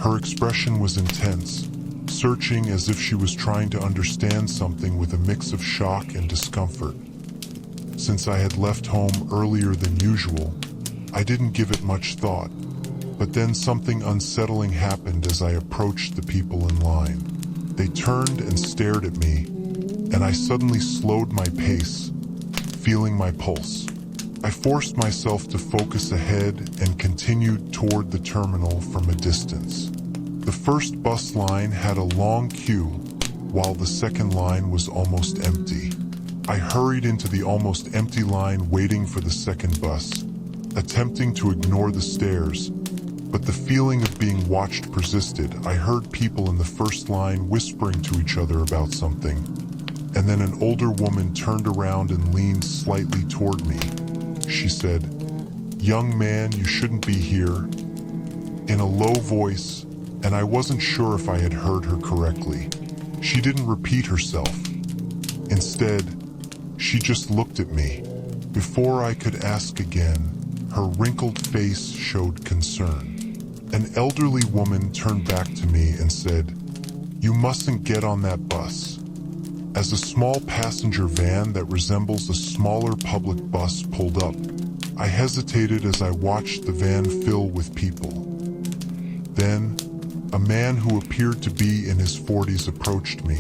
Her expression was intense, searching as if she was trying to understand something with a mix of shock and discomfort. Since I had left home earlier than usual, I didn't give it much thought, but then something unsettling happened as I approached the people in line. They turned and stared at me, and I suddenly slowed my pace, feeling my pulse. I forced myself to focus ahead and continued toward the terminal from a distance. The first bus line had a long queue, while the second line was almost empty. I hurried into the almost empty line waiting for the second bus, attempting to ignore the stares, but the feeling of being watched persisted. I heard people in the first line whispering to each other about something, and then an older woman turned around and leaned slightly toward me. She said, "Young man, you shouldn't be here," in a low voice, and I wasn't sure if I had heard her correctly. She didn't repeat herself. Instead, she just looked at me. Before I could ask again, her wrinkled face showed concern. An elderly woman turned back to me and said, "You mustn't get on that bus." As a small passenger van that resembles a smaller public bus pulled up, I hesitated as I watched the van fill with people. Then, a man who appeared to be in his 40s approached me,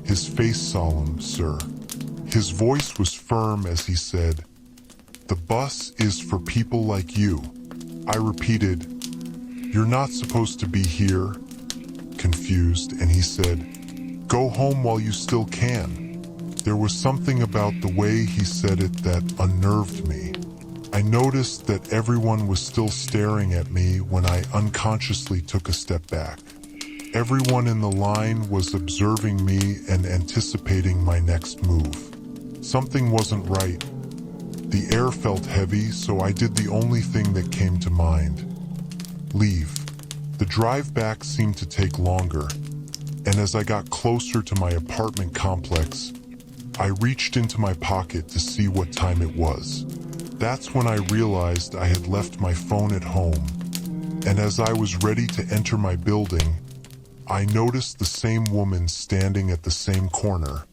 his face solemn. "Sir." His voice was firm as he said, "The bus is for people like you." I repeated, "You're not supposed to be here," confused, and he said, "Go home while you still can." There was something about the way he said it that unnerved me. I noticed that everyone was still staring at me when I unconsciously took a step back. Everyone in the line was observing me and anticipating my next move. Something wasn't right. The air felt heavy, so I did the only thing that came to mind: leave. The drive back seemed to take longer, and as I got closer to my apartment complex, I reached into my pocket to see what time it was. That's when I realized I had left my phone at home, and as I was ready to enter my building, I noticed the same woman standing at the same corner,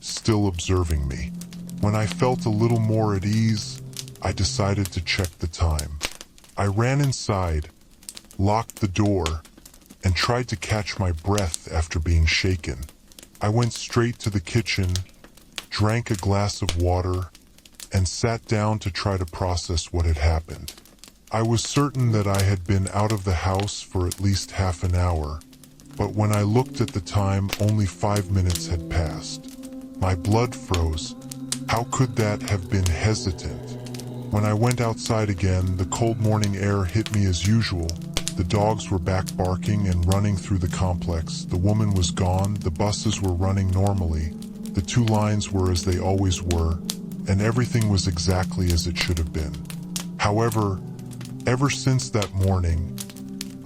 still observing me. When I felt a little more at ease, I decided to check the time. I ran inside, locked the door, and tried to catch my breath after being shaken. I went straight to the kitchen, drank a glass of water, and sat down to try to process what had happened. I was certain that I had been out of the house for at least half an hour, but when I looked at the time, only 5 minutes had passed. My blood froze. How could that have been hesitant? When I went outside again, the cold morning air hit me as usual. The dogs were back barking and running through the complex. The woman was gone, the buses were running normally, the two lines were as they always were, and everything was exactly as it should have been. However, ever since that morning,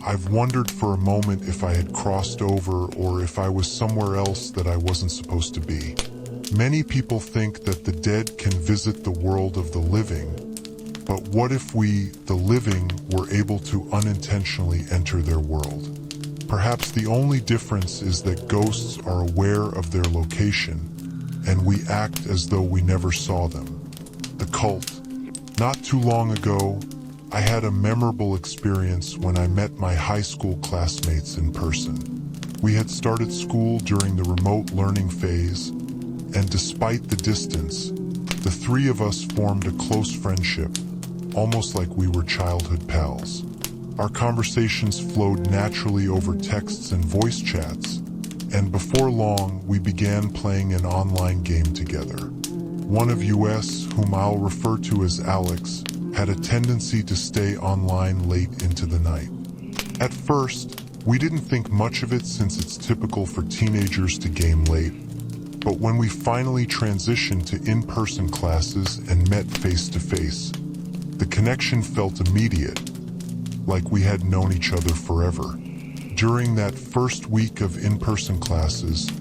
I've wondered for a moment if I had crossed over or if I was somewhere else that I wasn't supposed to be. Many people think that the dead can visit the world of the living, but what if we, the living, were able to unintentionally enter their world? Perhaps the only difference is that ghosts are aware of their location, and we act as though we never saw them. The cult. Not too long ago, I had a memorable experience when I met my high school classmates in person. We had started school during the remote learning phase, and despite the distance, the three of us formed a close friendship, almost like we were childhood pals. Our conversations flowed naturally over texts and voice chats, and before long, we began playing an online game together. One of us, whom I'll refer to as Alex, had a tendency to stay online late into the night. At first, we didn't think much of it since it's typical for teenagers to game late, but when we finally transitioned to in-person classes and met face-to-face, the connection felt immediate, like we had known each other forever. During that first week of in-person classes,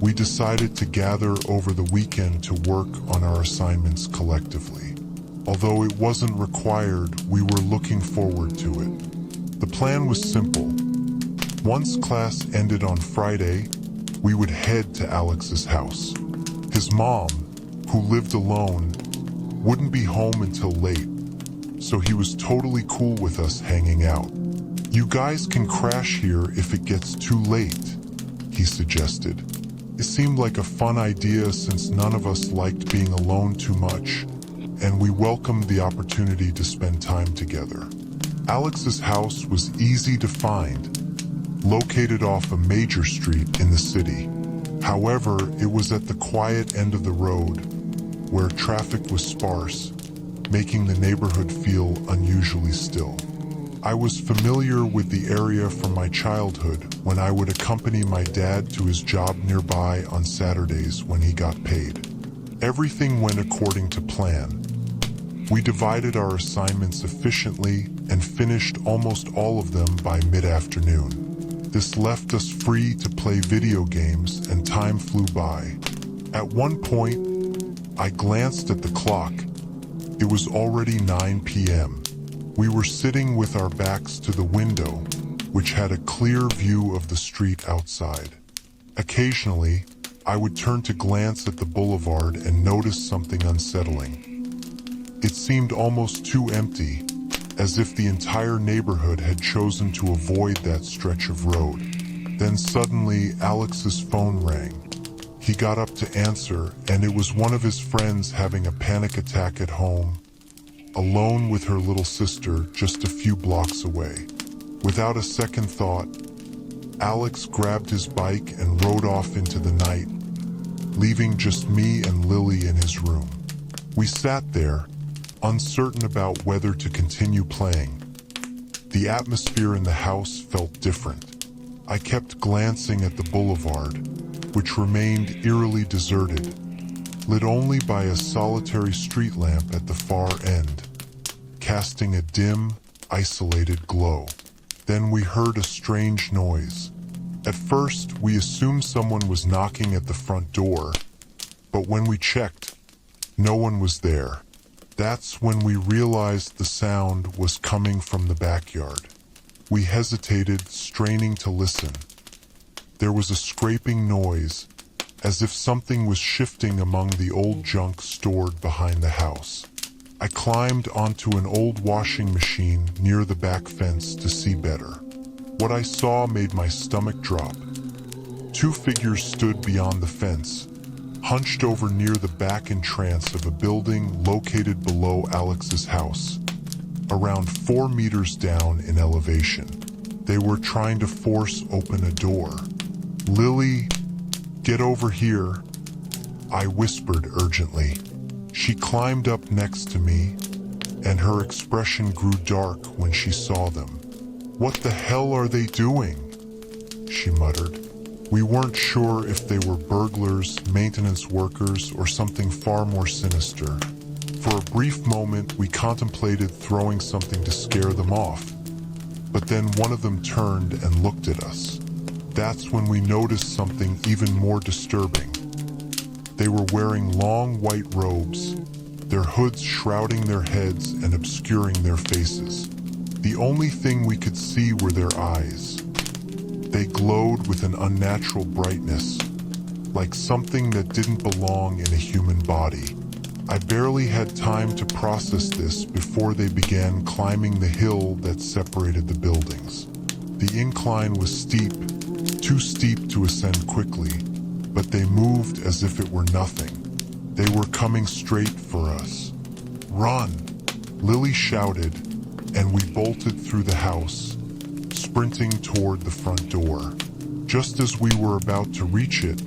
we decided to gather over the weekend to work on our assignments collectively. Although it wasn't required, we were looking forward to it. The plan was simple. Once class ended on Friday, we would head to Alex's house. His mom, who lived alone, wouldn't be home until late, so he was totally cool with us hanging out. "You guys can crash here if it gets too late," he suggested. It seemed like a fun idea since none of us liked being alone too much, and we welcomed the opportunity to spend time together. Alex's house was easy to find, located off a major street in the city. However, it was at the quiet end of the road, where traffic was sparse, making the neighborhood feel unusually still. I was familiar with the area from my childhood when I would accompany my dad to his job nearby on Saturdays when he got paid. Everything went according to plan. We divided our assignments efficiently and finished almost all of them by mid-afternoon. This left us free to play video games and time flew by. At one point, I glanced at the clock. It was already 9 p.m. We were sitting with our backs to the window, which had a clear view of the street outside. Occasionally, I would turn to glance at the boulevard and notice something unsettling. It seemed almost too empty, as if the entire neighborhood had chosen to avoid that stretch of road. Then suddenly, Alex's phone rang. He got up to answer, and it was one of his friends having a panic attack at home. alone with her little sister just a few blocks away. Without a second thought, Alex grabbed his bike and rode off into the night, leaving just me and Lily in his room. We sat there, uncertain about whether to continue playing. The atmosphere in the house felt different. I kept glancing at the boulevard, which remained eerily deserted, lit only by a solitary street lamp at the far end, casting a dim, isolated glow. Then we heard a strange noise. At first, we assumed someone was knocking at the front door, but when we checked, no one was there. That's when we realized the sound was coming from the backyard. We hesitated, straining to listen. There was a scraping noise, as if something was shifting among the old junk stored behind the house. I climbed onto an old washing machine near the back fence to see better. What I saw made my stomach drop. Two figures stood beyond the fence, hunched over near the back entrance of a building located below Alex's house, around 4 meters down in elevation. They were trying to force open a door. "Lily, get over here," I whispered urgently. She climbed up next to me, and her expression grew dark when she saw them. "What the hell are they doing?" she muttered. We weren't sure if they were burglars, maintenance workers, or something far more sinister. For a brief moment, we contemplated throwing something to scare them off. But then one of them turned and looked at us. That's when we noticed something even more disturbing. They were wearing long white robes, their hoods shrouding their heads and obscuring their faces. The only thing we could see were their eyes. They glowed with an unnatural brightness, like something that didn't belong in a human body. I barely had time to process this before they began climbing the hill that separated the buildings. The incline was steep, too steep to ascend quickly, but they moved as if it were nothing. They were coming straight for us. "Run!" Lily shouted, and we bolted through the house, sprinting toward the front door. Just as we were about to reach it,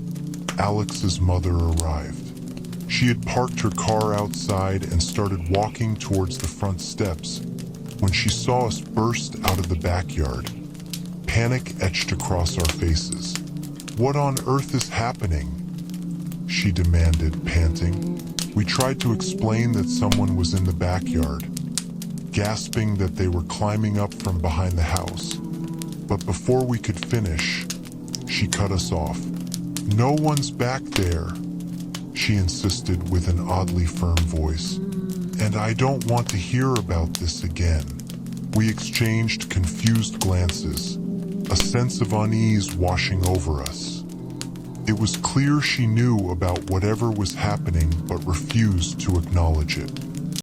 Alex's mother arrived. She had parked her car outside and started walking towards the front steps when she saw us burst out of the backyard. Panic etched across our faces. "What on earth is happening?" she demanded, panting. We tried to explain that someone was in the backyard, gasping that they were climbing up from behind the house. But before we could finish, she cut us off. "No one's back there," she insisted with an oddly firm voice. "And I don't want to hear about this again." We exchanged confused glances, a sense of unease washing over us. It was clear she knew about whatever was happening but refused to acknowledge it.